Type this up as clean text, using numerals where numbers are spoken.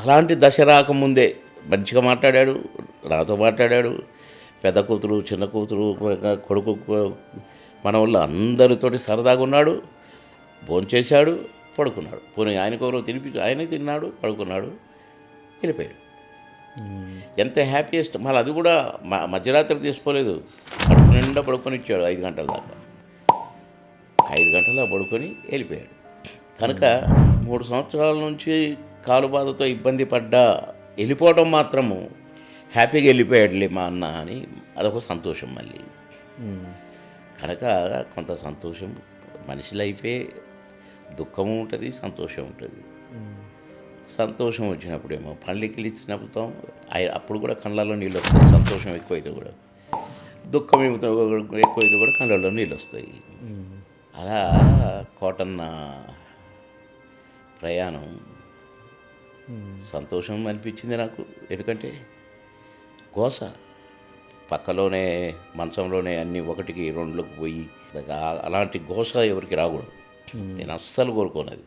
అలాంటి దశ రాకముందే మంచిగా మాట్లాడాడు, నాతో మాట్లాడాడు. పెద్ద కూతురు, చిన్న కూతురు, కొడుకు, మనవాళ్ళు అందరితోటి సరదాగా ఉన్నాడు. భోంచేశాడు, పడుకున్నాడు. పోనీ ఆయనకెవరో ఆయనే తిన్నాడు, పడుకున్నాడు, వెళ్ళిపోయాడు. ఎంత హ్యాపీయెస్ట్. మళ్ళీ అది కూడా మధ్యరాత్రి తీసుకోలేదు, కడుపు నిండా పడుకొని ఇచ్చాడు 5 గంటల దాకా. 5 గంటల దాకా పడుకొని వెళ్ళిపోయాడు. కనుక 3 సంవత్సరాల నుంచి కాలు బాధతో ఇబ్బంది పడ్డా వెళ్ళిపోవడం మాత్రము హ్యాపీగా వెళ్ళిపోయాడులే మా అన్న అని అదొక సంతోషం మళ్ళీ. కనుక కొంత సంతోషం. మనిషి లైఫే దుఃఖము ఉంటుంది, సంతోషం ఉంటుంది. సంతోషం వచ్చినప్పుడేమో పళ్ళెక్కిలు ఇచ్చినప్పుడు అప్పుడు కూడా కళ్ళల్లో నీళ్ళు వస్తాయి. సంతోషం ఎక్కువైతే కూడా, దుఃఖం ఎక్కువైతే కూడా కళ్ళల్లో నీళ్ళు వస్తాయి. అలా కోటన్న ప్రయాణం సంతోషం అనిపించింది నాకు. ఎందుకంటే గోస పక్కలోనే మంచంలోనే అన్నీ 1కి 2లకు పోయి అలాంటి గోస ఎవరికి రాకూడదు. నేను అస్సలు కోరుకోను అది.